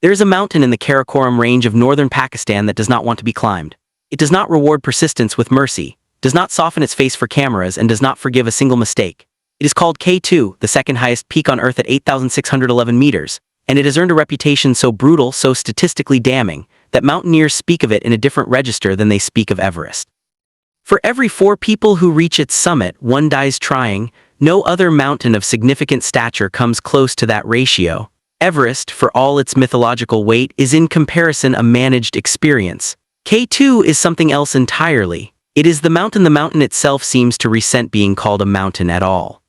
There is a mountain in the Karakoram range of northern Pakistan that does not want to be climbed. It does not reward persistence with mercy, does not soften its face for cameras, and does not forgive a single mistake. It is called K2, the second highest peak on Earth at 8,611 meters, and it has earned a reputation so brutal, so statistically damning, that mountaineers speak of it in a different register than they speak of Everest. For every 4 people who reach its summit, 1 dies trying. No other mountain of significant stature comes close to that ratio. Everest, for all its mythological weight, is in comparison a managed experience. K2 is something else entirely. It is the mountain. The mountain itself seems to resent being called a mountain at all.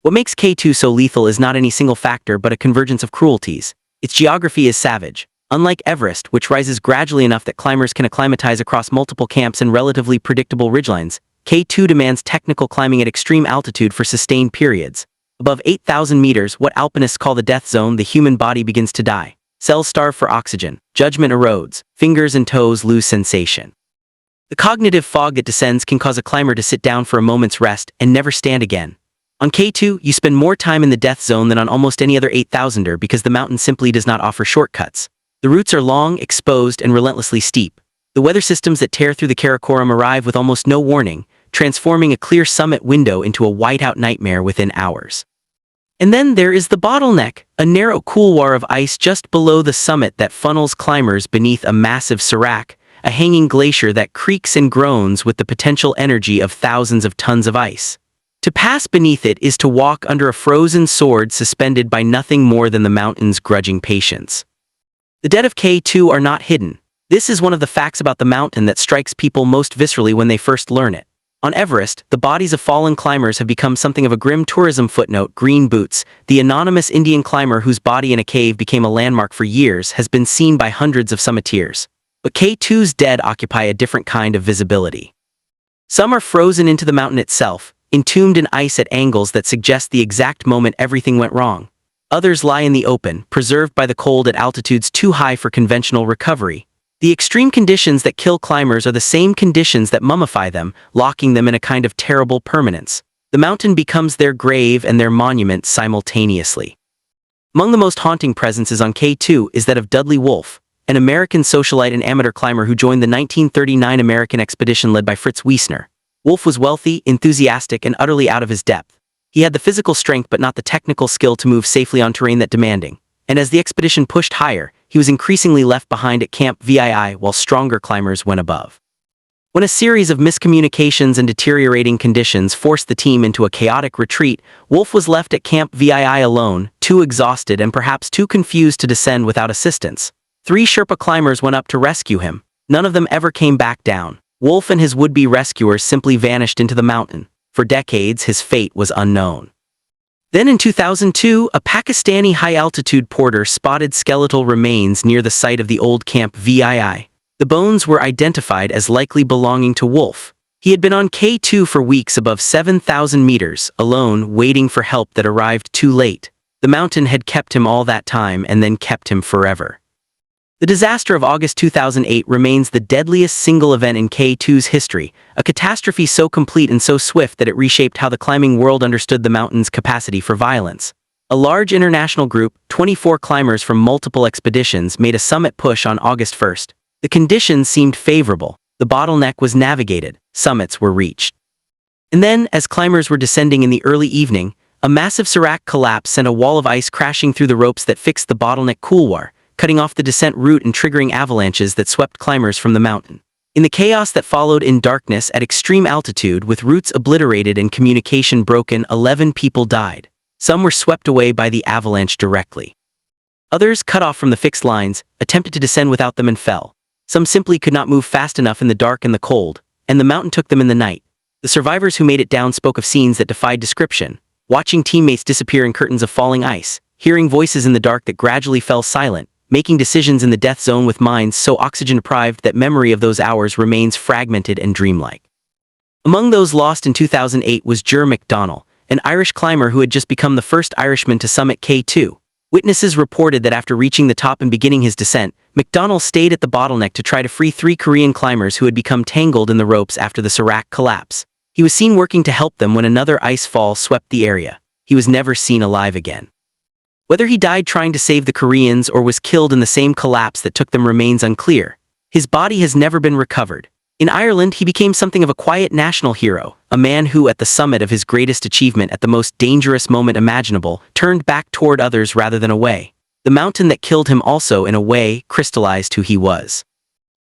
What makes K2 so lethal is not any single factor but a convergence of cruelties. Its geography is savage. Unlike Everest, which rises gradually enough that climbers can acclimatize across multiple camps and relatively predictable ridgelines, K2 demands technical climbing at extreme altitude for sustained periods. Above 8,000 meters, what alpinists call the death zone, the human body begins to die. Cells starve for oxygen, judgment erodes, fingers and toes lose sensation. The cognitive fog that descends can cause a climber to sit down for a moment's rest and never stand again. On K2, you spend more time in the death zone than on almost any other 8,000er because the mountain simply does not offer shortcuts. The routes are long, exposed, and relentlessly steep. The weather systems that tear through the Karakoram arrive with almost no warning, transforming a clear summit window into a whiteout nightmare within hours. And then there is the bottleneck, a narrow couloir of ice just below the summit that funnels climbers beneath a massive sérac, a hanging glacier that creaks and groans with the potential energy of thousands of tons of ice. To pass beneath it is to walk under a frozen sword suspended by nothing more than the mountain's grudging patience. The dead of K2 are not hidden. This is one of the facts about the mountain that strikes people most viscerally when they first learn it. On Everest, the bodies of fallen climbers have become something of a grim tourism footnote. Green Boots, the anonymous Indian climber whose body in a cave became a landmark for years, has been seen by hundreds of summiteers. But K2's dead occupy a different kind of visibility. Some are frozen into the mountain itself, entombed in ice at angles that suggest the exact moment everything went wrong. Others lie in the open, preserved by the cold at altitudes too high for conventional recovery. The extreme conditions that kill climbers are the same conditions that mummify them, locking them in a kind of terrible permanence. The mountain becomes their grave and their monument simultaneously. Among the most haunting presences on K2 is that of Dudley Wolfe, an American socialite and amateur climber who joined the 1939 American expedition led by Fritz Wiesner. Wolfe was wealthy, enthusiastic, and utterly out of his depth. He had the physical strength but not the technical skill to move safely on terrain that demanding, and as the expedition pushed higher, he was increasingly left behind at Camp VII while stronger climbers went above. When a series of miscommunications and deteriorating conditions forced the team into a chaotic retreat, Wolfe was left at Camp VII alone, too exhausted and perhaps too confused to descend without assistance. 3 Sherpa climbers went up to rescue him. None of them ever came back down. Wolfe and his would-be rescuers simply vanished into the mountain. For decades, his fate was unknown. Then in 2002, a Pakistani high-altitude porter spotted skeletal remains near the site of the old Camp VII. The bones were identified as likely belonging to Wolfe. He had been on K2 for weeks above 7,000 meters, alone, waiting for help that arrived too late. The mountain had kept him all that time and then kept him forever. The disaster of August 2008 remains the deadliest single event in K2's history, a catastrophe so complete and so swift that it reshaped how the climbing world understood the mountain's capacity for violence. A large international group, 24 climbers from multiple expeditions, made a summit push on August 1st. The conditions seemed favorable. The bottleneck was navigated. Summits were reached. And then, as climbers were descending in the early evening, a massive sérac collapse sent a wall of ice crashing through the ropes that fixed the bottleneck couloir, cutting off the descent route and triggering avalanches that swept climbers from the mountain. In the chaos that followed in darkness at extreme altitude with routes obliterated and communication broken, 11 people died. Some were swept away by the avalanche directly. Others, cut off from the fixed lines, attempted to descend without them and fell. Some simply could not move fast enough in the dark and the cold, and the mountain took them in the night. The survivors who made it down spoke of scenes that defied description, watching teammates disappear in curtains of falling ice, hearing voices in the dark that gradually fell silent, making decisions in the death zone with minds so oxygen-deprived that memory of those hours remains fragmented and dreamlike. Among those lost in 2008 was Ger McDonnell, an Irish climber who had just become the first Irishman to summit K2. Witnesses reported that after reaching the top and beginning his descent, McDonnell stayed at the bottleneck to try to free 3 Korean climbers who had become tangled in the ropes after the sérac collapse. He was seen working to help them when another ice fall swept the area. He was never seen alive again. Whether he died trying to save the Koreans or was killed in the same collapse that took them remains unclear. His body has never been recovered. In Ireland, he became something of a quiet national hero, a man who, at the summit of his greatest achievement at the most dangerous moment imaginable, turned back toward others rather than away. The mountain that killed him also, in a way, crystallized who he was.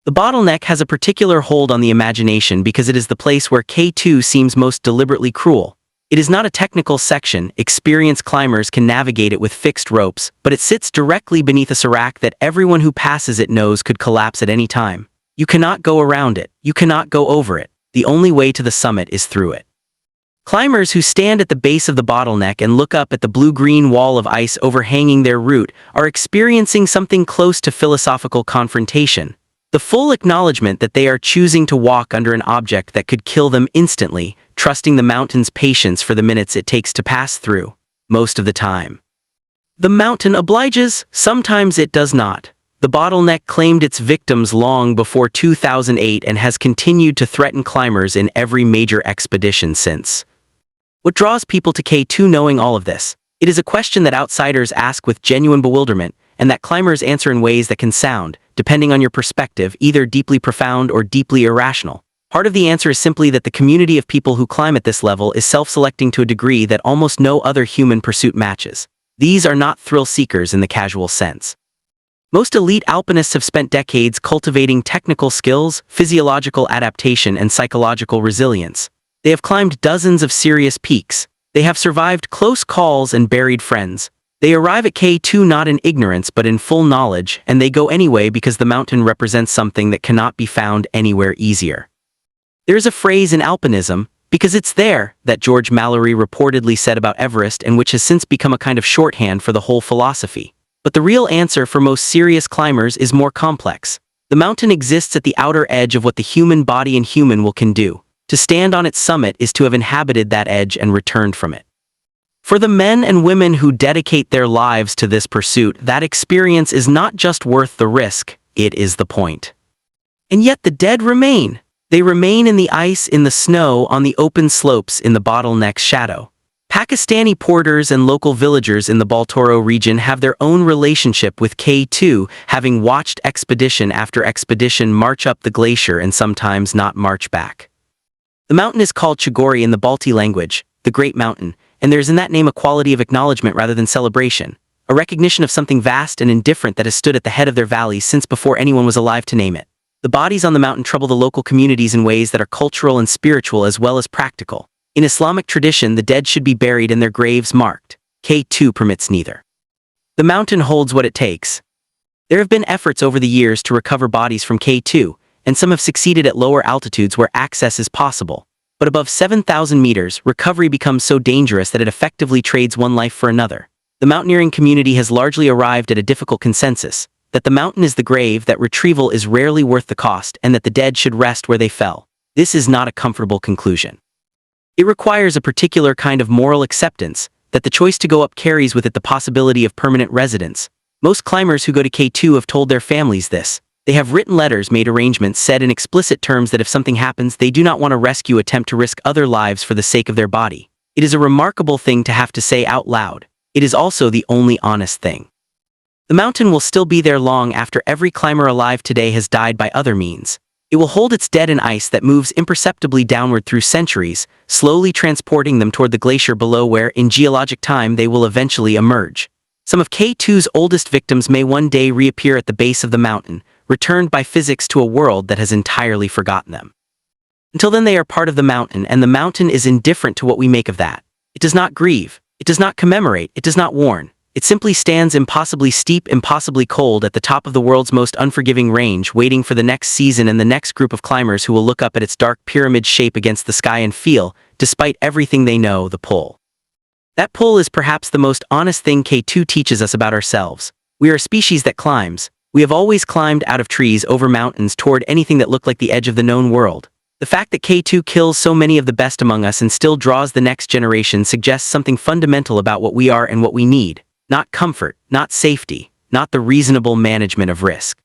The bottleneck has a particular hold on the imagination because it is the place where K2 seems most deliberately cruel. It is not a technical section, experienced climbers can navigate it with fixed ropes, but it sits directly beneath a serac that everyone who passes it knows could collapse at any time. You cannot go around it, you cannot go over it. The only way to the summit is through it. Climbers who stand at the base of the bottleneck and look up at the blue-green wall of ice overhanging their route are experiencing something close to philosophical confrontation. The full acknowledgement that they are choosing to walk under an object that could kill them instantly, trusting the mountain's patience for the minutes it takes to pass through, most of the time. The mountain obliges, sometimes it does not. The bottleneck claimed its victims long before 2008 and has continued to threaten climbers in every major expedition since. What draws people to K2 knowing all of this? It is a question that outsiders ask with genuine bewilderment, and that climbers answer in ways that can sound, depending on your perspective, either deeply profound or deeply irrational. Part of the answer is simply that the community of people who climb at this level is self-selecting to a degree that almost no other human pursuit matches. These are not thrill seekers in the casual sense. Most elite alpinists have spent decades cultivating technical skills, physiological adaptation, and psychological resilience. They have climbed dozens of serious peaks. They have survived close calls and buried friends. They arrive at K2 not in ignorance but in full knowledge, and they go anyway because the mountain represents something that cannot be found anywhere easier. There is a phrase in alpinism, "because it's there," that George Mallory reportedly said about Everest and which has since become a kind of shorthand for the whole philosophy. But the real answer for most serious climbers is more complex. The mountain exists at the outer edge of what the human body and human will can do. To stand on its summit is to have inhabited that edge and returned from it. For the men and women who dedicate their lives to this pursuit, that experience is not just worth the risk, it is the point. And yet the dead remain. They remain in the ice, in the snow, on the open slopes, in the bottleneck's shadow. Pakistani porters and local villagers in the Baltoro region have their own relationship with K2, having watched expedition after expedition march up the glacier and sometimes not march back. The mountain is called Chagori in the Balti language, the Great Mountain, and there is in that name a quality of acknowledgement rather than celebration, a recognition of something vast and indifferent that has stood at the head of their valleys since before anyone was alive to name it. The bodies on the mountain trouble the local communities in ways that are cultural and spiritual as well as practical. In Islamic tradition, the dead should be buried and their graves marked. K2 permits neither. The mountain holds what it takes. There have been efforts over the years to recover bodies from K2, and some have succeeded at lower altitudes where access is possible. But above 7,000 meters, recovery becomes so dangerous that it effectively trades one life for another. The mountaineering community has largely arrived at a difficult consensus, that the mountain is the grave, that retrieval is rarely worth the cost, and that the dead should rest where they fell. This is not a comfortable conclusion. It requires a particular kind of moral acceptance, that the choice to go up carries with it the possibility of permanent residence. Most climbers who go to K2 have told their families this. They have written letters, made arrangements, said in explicit terms that if something happens, they do not want a rescue attempt to risk other lives for the sake of their body. It is a remarkable thing to have to say out loud. It is also the only honest thing. The mountain will still be there long after every climber alive today has died by other means. It will hold its dead in ice that moves imperceptibly downward through centuries, slowly transporting them toward the glacier below where, in geologic time, they will eventually emerge. Some of K2's oldest victims may one day reappear at the base of the mountain, returned by physics to a world that has entirely forgotten them. Until then, they are part of the mountain, and the mountain is indifferent to what we make of that. It does not grieve, it does not commemorate, it does not warn. It simply stands impossibly steep, impossibly cold at the top of the world's most unforgiving range, waiting for the next season and the next group of climbers who will look up at its dark pyramid shape against the sky and feel, despite everything they know, the pull. That pull is perhaps the most honest thing K2 teaches us about ourselves. We are a species that climbs. We have always climbed out of trees, over mountains, toward anything that looked like the edge of the known world. The fact that K2 kills so many of the best among us and still draws the next generation suggests something fundamental about what we are and what we need. Not comfort, not safety, not the reasonable management of risk.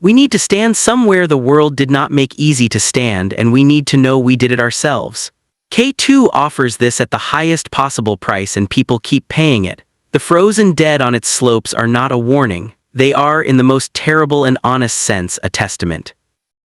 We need to stand somewhere the world did not make easy to stand, and we need to know we did it ourselves. K2 offers this at the highest possible price, and people keep paying it. The frozen dead on its slopes are not a warning. They are, in the most terrible and honest sense, a testament.